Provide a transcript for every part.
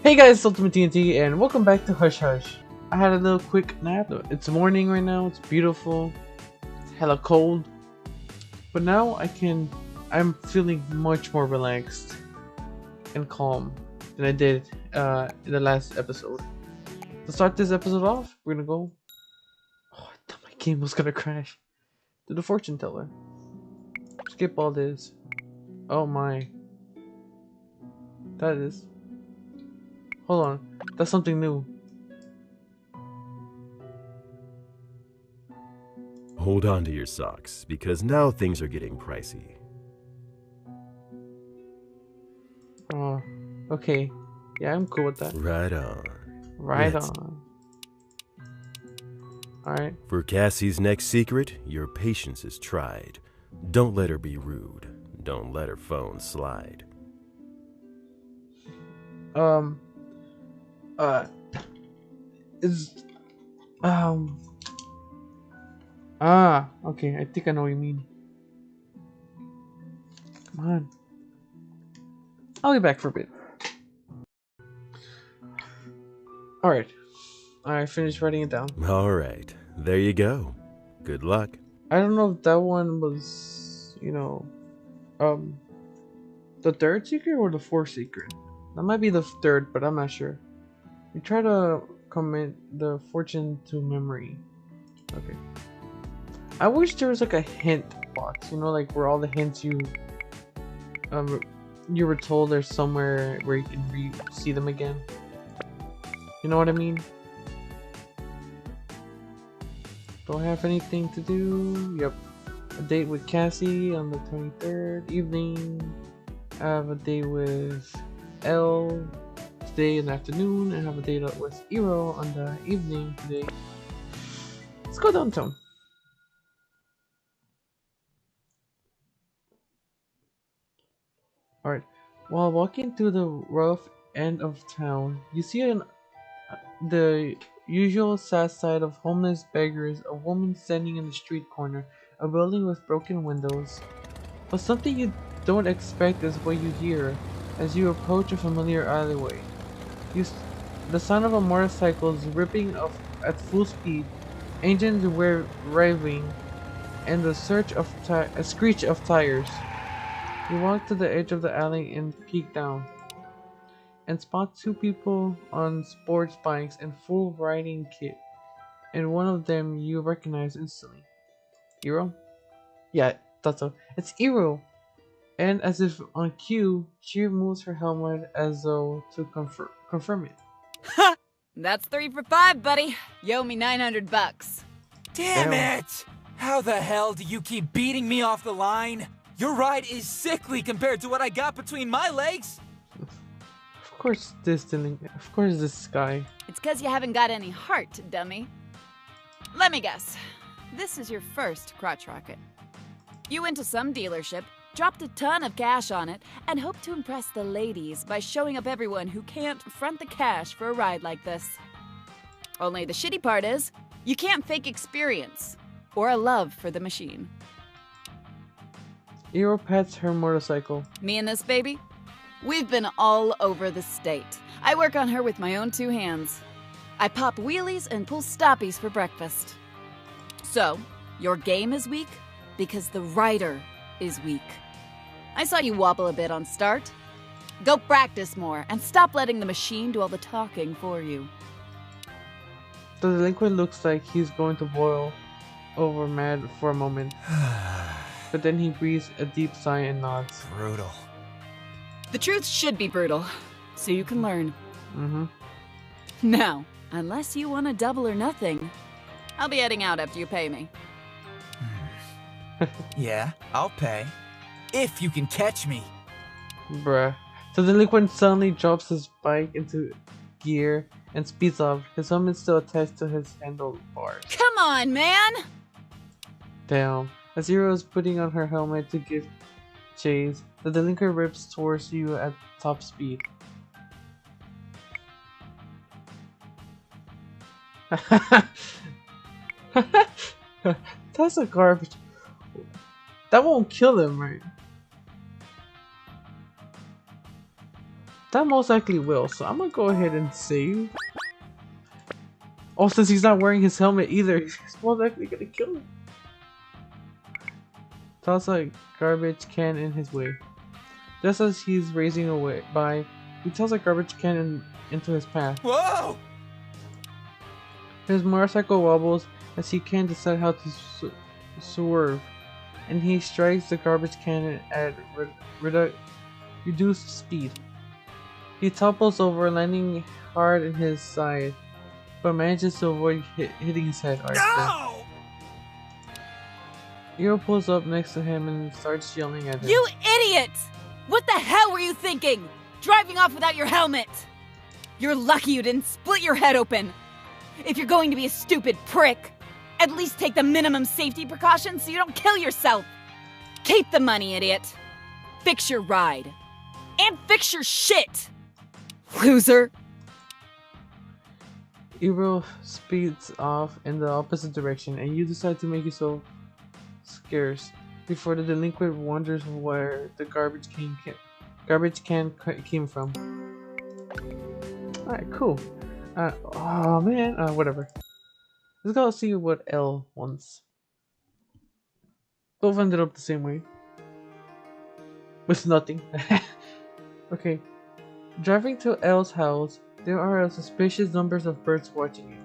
Hey guys, it's Ultimate TNT and welcome back to Hush Hush. I had a little quick nap. It's morning right now, it's beautiful. It's hella cold. But now I'm feeling much more relaxed and calm than I did in the last episode. To start this episode off, we're gonna go... Oh, I thought my game was gonna crash. To the fortune teller. Skip all this. Oh my. That is... Hold on, that's something new. Hold on to your socks, because now things are getting pricey. Oh, okay. Yeah, I'm cool with that. Right on. Right on. Alright. For Cassie's next secret, your patience is tried. Don't let her be rude. Don't let her phone slide. Okay, I think I know what you mean. Come on. I'll be back for a bit. Alright. I finished writing it down. Alright, there you go. Good luck. I don't know if that one was, the third secret or the fourth secret. That might be the third, but I'm not sure. We try to commit the fortune to memory. Okay. I wish there was like a hint box, like where all the hints you were told there's somewhere where you can see them again. You know what I mean? Do I have anything to do? Yep. A date with Cassie on the 23rd evening. I have a date with Elle today in the afternoon. I have a date with Iro on the evening today. Let's go downtown. Alright. While walking through the rough end of town, you see the usual sad sight of homeless beggars, a woman standing in the street corner, a building with broken windows. But something you don't expect is what you hear as you approach a familiar alleyway. The sound of a motorcycle is ripping off at full speed, engines revving, and the screech of tires. You walk to the edge of the alley and peek down, and spot two people on sports bikes and full riding kit, and one of them you recognize instantly. Iro? Yeah, thought so. It's Iro! And as if on cue, she removes her helmet as though to confirm it. Ha! That's 3 for 5, buddy. You owe me $900. Damn it! How the hell do you keep beating me off the line? Your ride is sickly compared to what I got between my legs. Of course this guy. It's 'cause you haven't got any heart, dummy. Let me guess. This is your first crotch rocket. You went to some dealership, dropped a ton of cash on it, and hoped to impress the ladies by showing up everyone who can't front the cash for a ride like this. Only the shitty part is, you can't fake experience or a love for the machine. Iro pats her motorcycle. Me and this baby? We've been all over the state. I work on her with my own 2 hands. I pop wheelies and pull stoppies for breakfast. So, your game is weak because the rider is weak. I saw you wobble a bit on start. Go practice more and stop letting the machine do all the talking for you. The delinquent looks like he's going to boil over mad for a moment. But then he breathes a deep sigh and nods. Brutal. The truth should be brutal, so you can learn. Now, unless you want a double or nothing, I'll be heading out after you pay me. Yeah, I'll pay. If you can catch me. Bruh. The delinquent suddenly drops his bike into gear and speeds off. His helmet still attached to his handlebars. Come on, man! Damn. As Iro is putting on her helmet to give chase, the delinquent rips towards you at top speed. That's a garbage. That won't kill him, right? That most likely will, so I'm gonna go ahead and save. Oh, since he's not wearing his helmet either, he's most likely gonna kill him. Toss a garbage can in his way. Just as he's racing away by, he tosses a garbage can into his path. Whoa! His motorcycle wobbles as he can't decide how to swerve, and he strikes the garbage can at reduced speed. He topples over, landing hard in his side, but manages to avoid hitting his head. No! Hero pulls up next to him and starts yelling at him. You idiot! What the hell were you thinking? Driving off without your helmet! You're lucky you didn't split your head open. If you're going to be a stupid prick, at least take the minimum safety precautions so you don't kill yourself. Keep the money, idiot. Fix your ride. And fix your shit! Loser! Hero speeds off in the opposite direction, and you decide to make yourself scarce before the delinquent wonders where the garbage can came from. Alright, cool. Oh man, whatever. Let's go see what Elle wants. Both ended up the same way. With nothing. Okay. Driving to Elle's house, there are a suspicious numbers of birds watching you.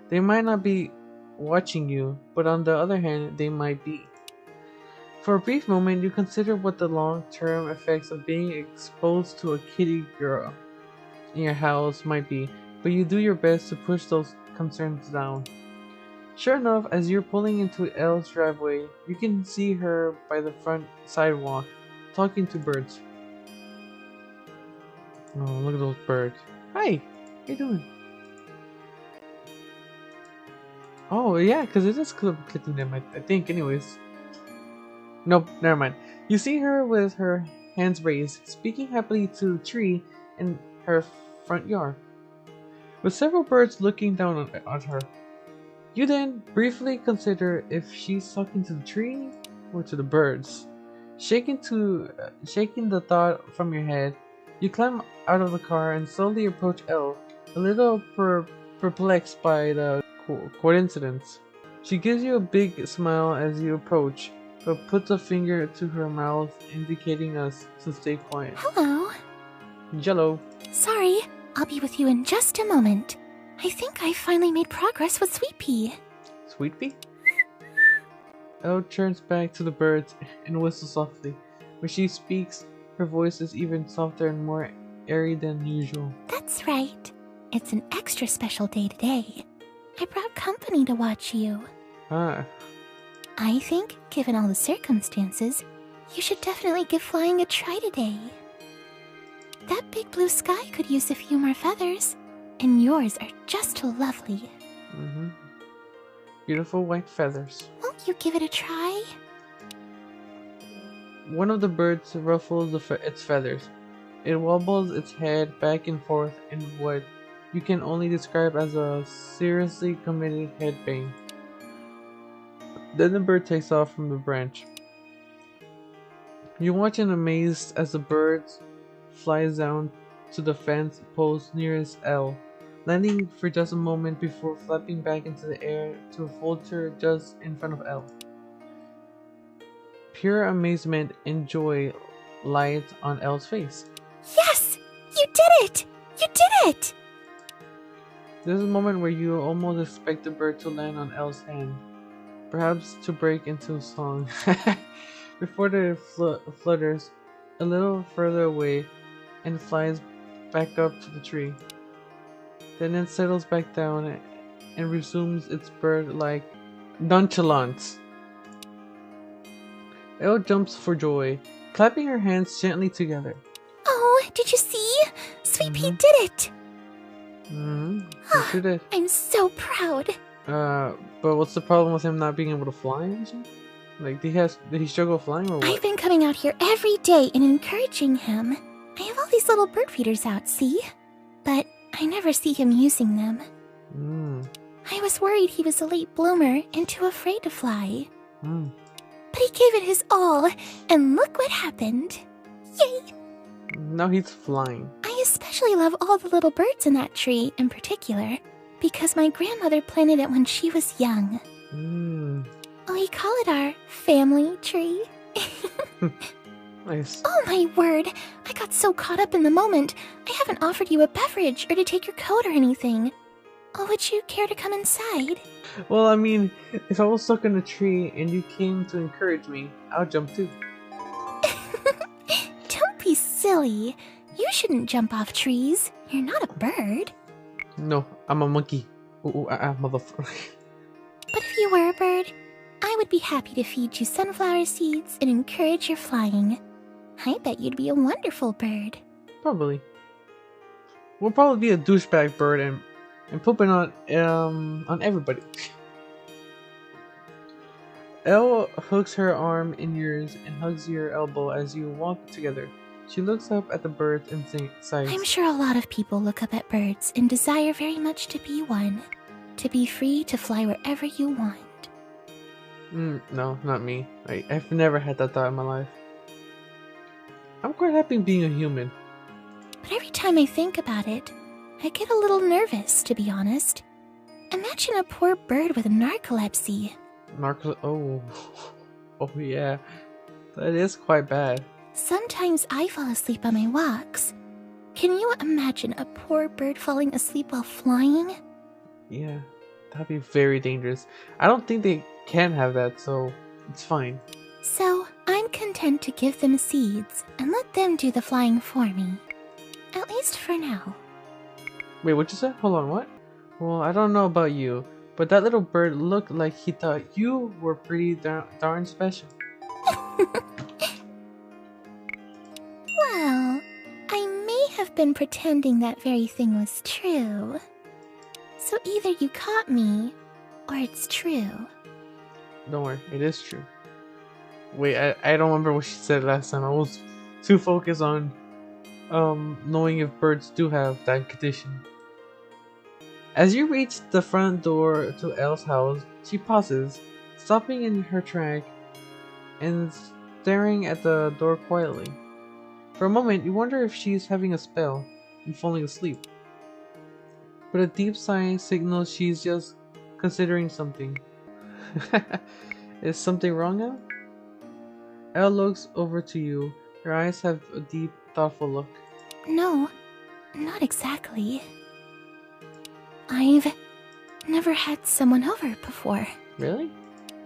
They might not be watching you, but on the other hand, they might be. For a brief moment, you consider what the long-term effects of being exposed to a kitty girl in your house might be, but you do your best to push those concerns down. Sure enough, as you're pulling into Elle's driveway, you can see her by the front sidewalk, talking to birds. Oh, look at those birds. Hi! How you doing? Oh, yeah, because it is clicking them, I think, anyways. Nope, never mind. You see her with her hands raised, speaking happily to a tree in her front yard, with several birds looking down on her. You then briefly consider if she's talking to the tree or to the birds. Shaking the thought from your head, you climb out of the car and slowly approach Elle, a little perplexed by the coincidence. She gives you a big smile as you approach, but puts a finger to her mouth, indicating us to stay quiet. Hello. Jello. Sorry, I'll be with you in just a moment. I think I finally made progress with Sweet Pea. Sweet Pea? Elle turns back to the birds and whistles softly. When she speaks, her voice is even softer and more airy than usual. That's right. It's an extra special day today. I brought company to watch you. Ah. I think, given all the circumstances, you should definitely give flying a try today. That big blue sky could use a few more feathers, and yours are just lovely. Mm-hmm. Beautiful white feathers. Won't you give it a try? One of the birds ruffles its feathers. It wobbles its head back and forth in what you can only describe as a seriously committed headbang. Then the bird takes off from the branch. You watch in amaze as the bird flies down to the fence post nearest Elle, landing for just a moment before flapping back into the air to falter just in front of Elle. Pure amazement and joy light on Elle's face. Yes! You did it! You did it! There's a moment where you almost expect the bird to land on Elle's hand, perhaps to break into a song, before it flutters a little further away and flies back up to the tree. Then it settles back down and resumes its bird-like nonchalance. Elle jumps for joy, clapping her hands gently together. Oh, did you see? Sweet Pea did it! Yes, you did. I'm so proud. But what's the problem with him not being able to fly? Like, did he struggle flying or what? I've been coming out here every day and encouraging him. I have all these little bird feeders out, see? But I never see him using them. I was worried he was a late bloomer and too afraid to fly. But he gave it his all, and look what happened. Yay! Now he's flying. I especially love all the little birds in that tree in particular, because my grandmother planted it when she was young. We call it our family tree. Nice. Oh my word! I got so caught up in the moment, I haven't offered you a beverage or to take your coat or anything. Oh, would you care to come inside? Well, I mean, if I was stuck in a tree and you came to encourage me, I'll jump too. Don't be silly. You shouldn't jump off trees. You're not a bird. No, I'm a monkey. Motherfucker. But if you were a bird, I would be happy to feed you sunflower seeds and encourage your flying. I bet you'd be a wonderful bird. Probably. We'll probably be a douchebag bird and pooping on everybody. Elle hooks her arm in yours and hugs your elbow as you walk together. She looks up at the birds and sighs. I'm sure a lot of people look up at birds and desire very much to be one. To be free to fly wherever you want. No, not me. I've never had that thought in my life. I'm quite happy being a human. But every time I think about it, I get a little nervous, to be honest. Imagine a poor bird with narcolepsy. Oh yeah. That is quite bad. Sometimes I fall asleep on my walks. Can you imagine a poor bird falling asleep while flying? Yeah, that'd be very dangerous. I don't think they can have that, so it's fine. So, I'm content to give them seeds and let them do the flying for me. At least for now. Wait, what you said? Hold on, what? Well, I don't know about you, but that little bird looked like he thought you were pretty darn special. Well, I may have been pretending that very thing was true. So either you caught me, or it's true. Don't worry, it is true. Wait, I don't remember what she said last time. I was too focused on knowing if birds do have that condition. As you reach the front door to Elle's house, she pauses, stopping in her track and staring at the door quietly. For a moment, you wonder if she's having a spell and falling asleep. But a deep sigh signals she's just considering something. Is something wrong now? Elle looks over to you. Her eyes have a deep, thoughtful look. No, not exactly. I've never had someone over before. Really?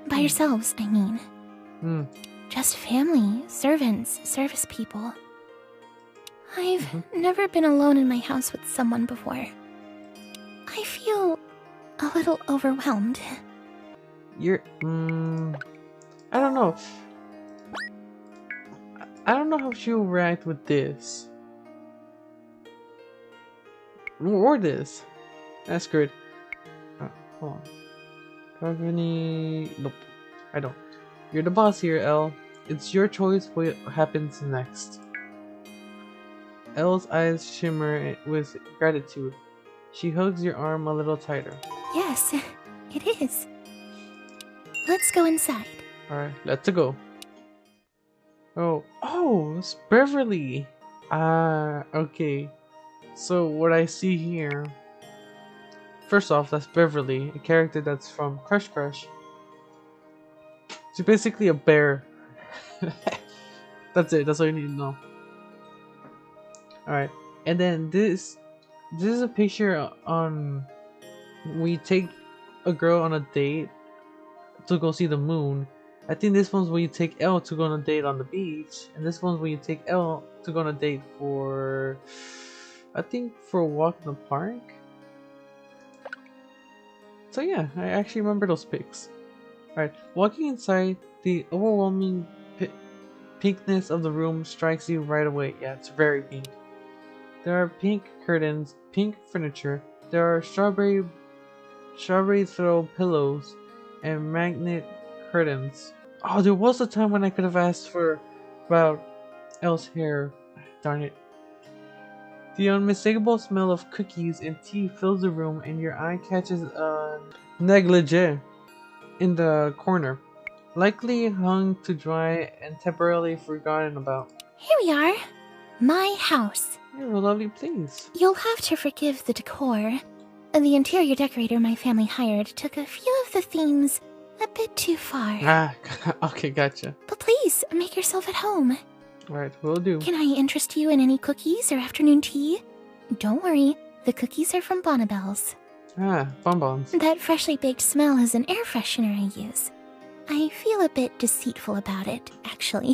By yourselves, I mean. Just family, servants, service people. I've never been alone in my house with someone before. I feel a little overwhelmed. You're, I don't know. I don't know how she'll react with this. Or this. That's good. Hold on. Do I have any... Nope. I don't. You're the boss here, Elle. It's your choice what happens next. Elle's eyes shimmer with gratitude. She hugs your arm a little tighter. Yes, it is. Let's go inside. Alright, let's go. Oh, it's Beverly. Okay. So what I see here... First off, that's Beverly, a character that's from Crush Crush. She's basically a bear. That's it, that's all you need to know. Alright, and then this is a picture on... We take a girl on a date to go see the moon. I think this one's when you take Elle to go on a date on the beach, and this one's when you take Elle to go on a date for... I think for a walk in the park? So yeah, I actually remember those pics. Alright, walking inside, the overwhelming pinkness of the room strikes you right away. Yeah, it's very pink. There are pink curtains, pink furniture, there are strawberry throw pillows, and magnet curtains. Oh, there was a time when I could have asked about Elle's hair. Darn it. The unmistakable smell of cookies and tea fills the room, and your eye catches a negligee in the corner, likely hung to dry and temporarily forgotten about. Here we are. My house. You have a lovely place. You'll have to forgive the decor. The interior decorator my family hired took a few of the themes a bit too far. Ah, okay, gotcha. But please, make yourself at home. Alright, will do. Can I interest you in any cookies or afternoon tea? Don't worry, the cookies are from Bonnabelle's. Ah, bonbons. That freshly baked smell is an air freshener I use. I feel a bit deceitful about it, actually.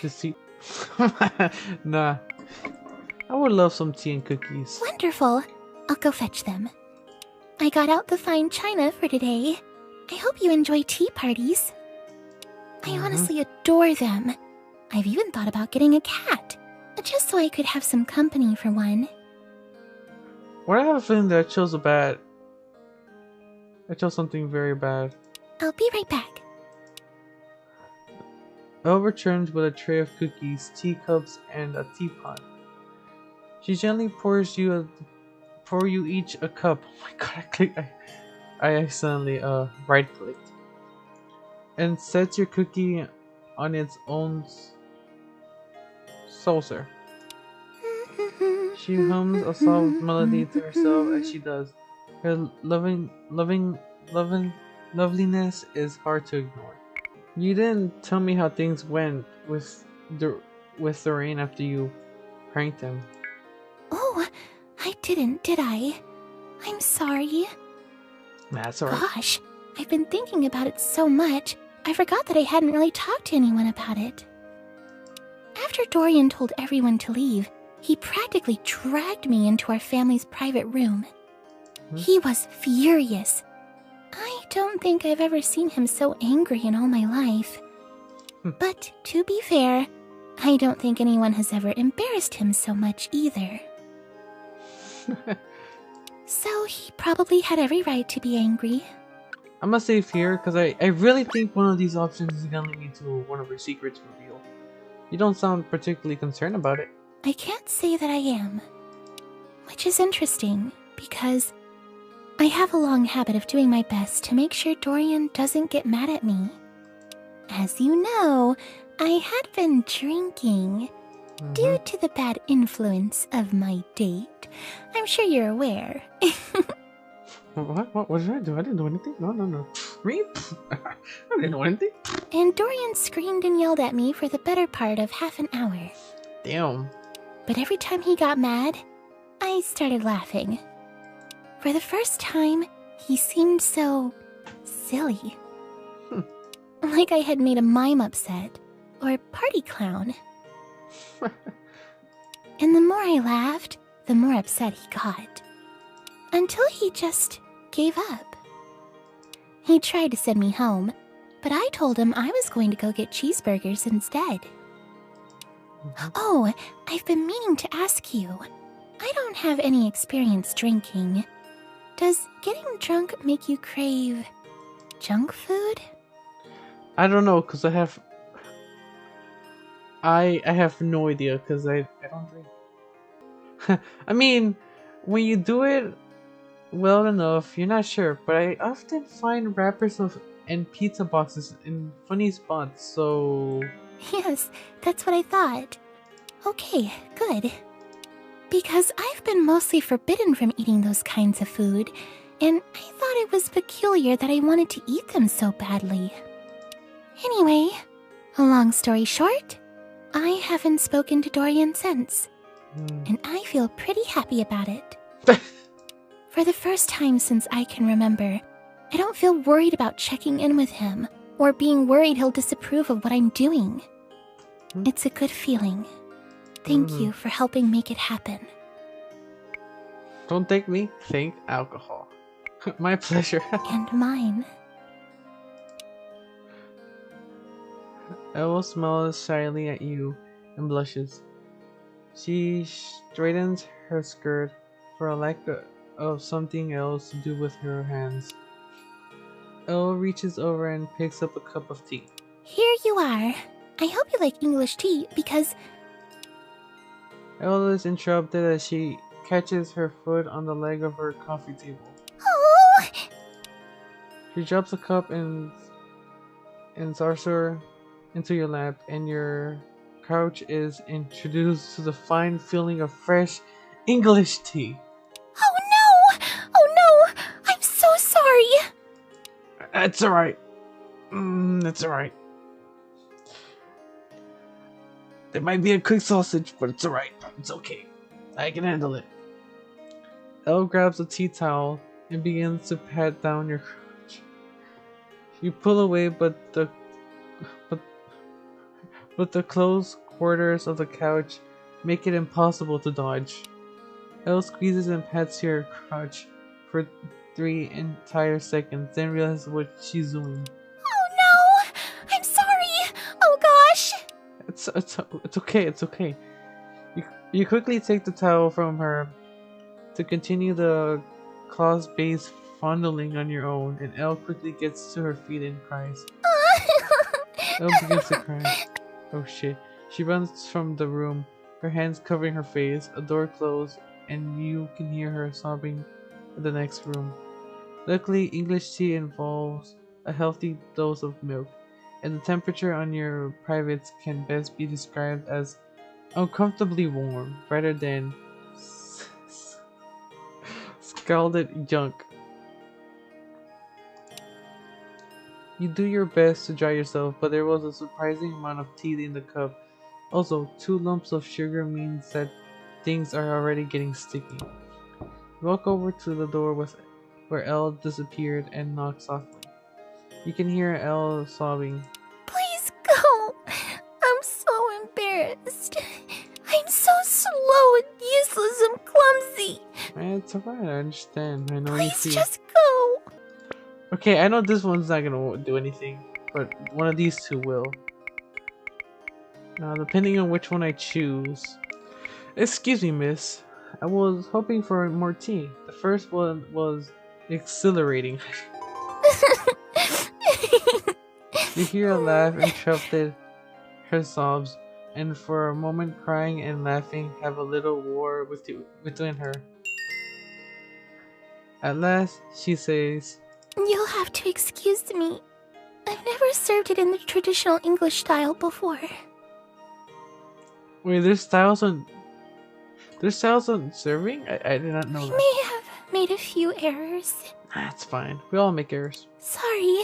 Deceit. Nah. I would love some tea and cookies. Wonderful. I'll go fetch them. I got out the fine china for today. I hope you enjoy tea parties. I honestly adore them. I've even thought about getting a cat, just so I could have some company for one. Well, I have a feeling that I chose I chose something very bad. I'll be right back. Elle returns with a tray of cookies, teacups, and a teapot. She gently pours you each a cup. Oh my god, I accidentally right-clicked. And sets your cookie on its own saucer. She hums a soft melody to herself as she does. Her loveliness is hard to ignore. You didn't tell me how things went with Lorraine after you pranked him. Oh, I didn't, did I? I'm sorry. That's alright. Gosh, I've been thinking about it so much, I forgot that I hadn't really talked to anyone about it. After Dorian told everyone to leave, he practically dragged me into our family's private room. He was furious. I don't think I've ever seen him so angry in all my life. But to be fair, I don't think anyone has ever embarrassed him so much either. So he probably had every right to be angry. I'm gonna save here because I really think one of these options is gonna lead to one of her secrets reveal. You don't sound particularly concerned about it. I can't say that I am. Which is interesting, because I have a long habit of doing my best to make sure Dorian doesn't get mad at me. As you know, I had been drinking due to the bad influence of my date. I'm sure you're aware. What did I do? I didn't do anything. No. Me? I didn't do anything. And Dorian screamed and yelled at me for the better part of half an hour. Damn. But every time he got mad, I started laughing. For the first time, he seemed so silly. Like I had made a mime upset, or party clown. And the more I laughed, the more upset he got. Until he just gave up. He tried to send me home, but I told him I was going to go get cheeseburgers instead. Oh, I've been meaning to ask you. I don't have any experience drinking. Does getting drunk make you crave junk food? I don't know, cause I have no idea, cause I don't drink. I mean, when you do it well enough, you're not sure. But I often find wrappers and pizza boxes in funny spots. So Yes, that's what I thought. Okay, good. Because I've been mostly forbidden from eating those kinds of food, and I thought it was peculiar that I wanted to eat them so badly. Anyway, a long story short, I haven't spoken to Dorian since, and I feel pretty happy about it. For the first time since I can remember, I don't feel worried about checking in with him, or being worried he'll disapprove of what I'm doing. It's a good feeling. Thank you for helping make it happen. don't thank me, thank alcohol. My pleasure. And mine. Elle smiles shyly at you and blushes. She straightens her skirt for a lack of something else to do with her hands. Elle reaches over and picks up a cup of tea. Here you are. I hope you like English tea because... Elle is interrupted as she catches her foot on the leg of her coffee table. Oh! She drops the cup and saucer into your lap, and your Crouch is introduced to the fine feeling of fresh English tea. Oh no! Oh no! I'm so sorry! It's alright. It's alright. There might be a quick sausage, but it's alright. It's okay. I can handle it. Elle grabs a tea towel and begins to pat down your crotch. You pull away, but the close quarters of the couch make it impossible to dodge. Elle squeezes and pats your crotch for 3 entire seconds, then realizes what she's doing. Oh no! I'm sorry! Oh gosh! It's okay. It's okay. You quickly take the towel from her to continue the claws-based fondling on your own, and Elle quickly gets to her feet and cries. Elle begins to cry. Oh shit. She runs from the room, her hands covering her face, a door closed, and you can hear her sobbing in the next room. Luckily, English tea involves a healthy dose of milk, and the temperature on your privates can best be described as uncomfortably warm rather than scalded junk. You do your best to dry yourself, but there was a surprising amount of tea in the cup. Also, 2 lumps of sugar means that things are already getting sticky. You walk over to the door where Elle disappeared and knock softly. You can hear Elle sobbing. Please go! I'm so embarrassed. I'm so slow and useless and clumsy. It's alright, I understand. I know Please you feel. just go. Okay, I know this one's not gonna do anything, but one of these two will. Now, depending on which one I choose. Excuse me, miss. I was hoping for more tea. The first one was exhilarating. You hear a laugh interrupted her sobs, and for a moment crying and laughing have a little war within her. At last, she says, You'll have to excuse me. I've never served it in the traditional English style before. wait, there's styles on serving? I did not know I that. may have made a few errors. That's fine. We all make errors. Sorry.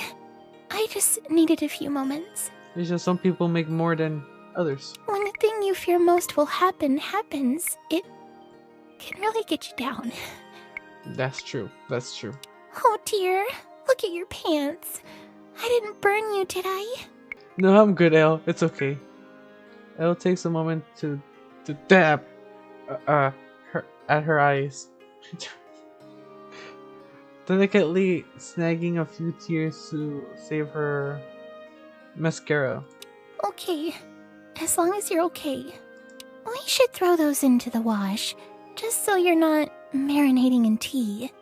I just needed a few moments. It's just some people make more than others. When the thing you fear most will happens, it can really get you down. That's true. That's true. Oh dear, look at your pants. I didn't burn you, did I? No, I'm good, Elle. It's okay. Elle takes a moment to dab her at her eyes, delicately snagging a few tears to save her mascara. Okay, as long as you're okay. We should throw those into the wash, just so you're not marinating in tea.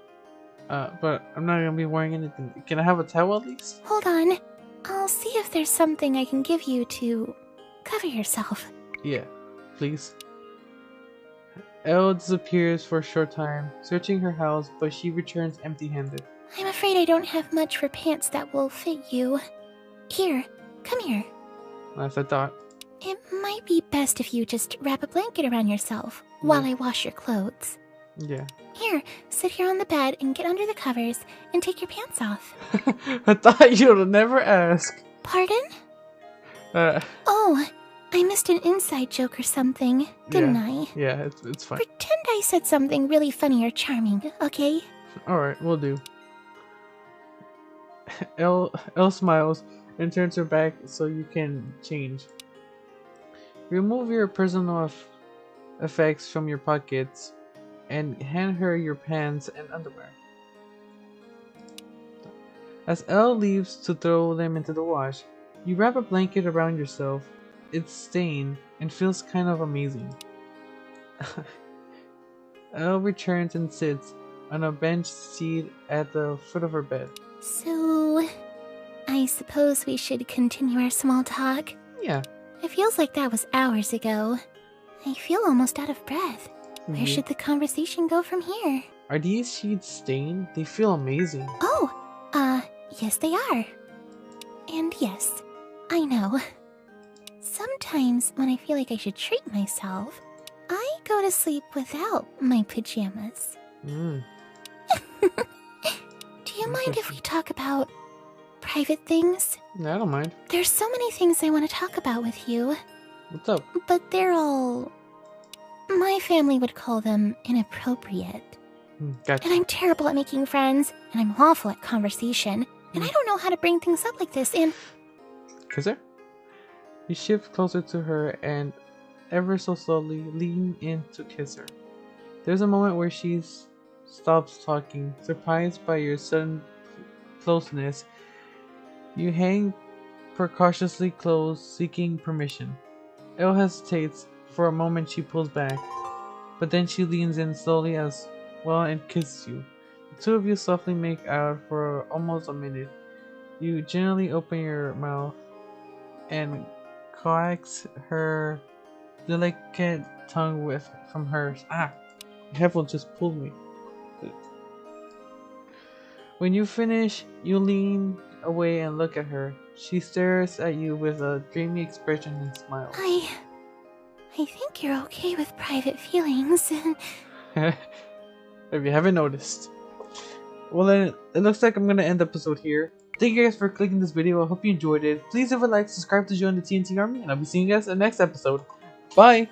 But I'm not gonna be wearing anything. Can I have a towel at least? Hold on, I'll see if there's something I can give you to cover yourself. Yeah, please. Elle disappears for a short time, searching her house, but she returns empty-handed. I'm afraid I don't have much for pants that will fit you. Here, come here. As I thought. It might be best if you just wrap a blanket around yourself while I wash your clothes. Yeah. Here, sit here on the bed and get under the covers and take your pants off. I thought you'd never ask. Pardon? Oh, I missed an inside joke or something, didn't I? Yeah, it's fine. Pretend I said something really funny or charming, okay? Alright, we'll do. Elle smiles and turns her back so you can change. Remove your personal effects from your pockets and hand her your pants and underwear. As Elle leaves to throw them into the wash, you wrap a blanket around yourself. It's stained and feels kind of amazing. Elle returns and sits on a bench seat at the foot of her bed. So, I suppose we should continue our small talk? Yeah. It feels like that was hours ago. I feel almost out of breath. Where should the conversation go from here? Are these sheets stained? They feel amazing. Oh, yes they are. And yes, I know. sometimes when I feel like I should treat myself, I go to sleep without my pajamas. Mm. Do you mind if we talk about private things? I don't mind. There's so many things I want to talk about with you, What's up? but they're all... my family would call them inappropriate. Gotcha. And I'm terrible at making friends, and I'm awful at conversation, and I don't know how to bring things up like this, and... Kiss her? You shift closer to her and ever so slowly lean in to kiss her. There's a moment where she stops talking, surprised by your sudden closeness. You hang precautiously close, seeking permission. Elle hesitates. For a moment she pulls back, but then she leans in slowly as well and kisses you. The two of you softly make out for almost a minute. You gently open your mouth and coax her delicate tongue from hers. Ah! The headphone just pulled me. When you finish, you lean away and look at her. She stares at you with a dreamy expression and smiles. I think you're okay with private feelings. If you haven't noticed. Well then, it looks like I'm gonna end the episode here. Thank you guys for clicking this video. I hope you enjoyed it. Please leave a like, subscribe to join the TNT Army, and I'll be seeing you guys in the next episode. Bye!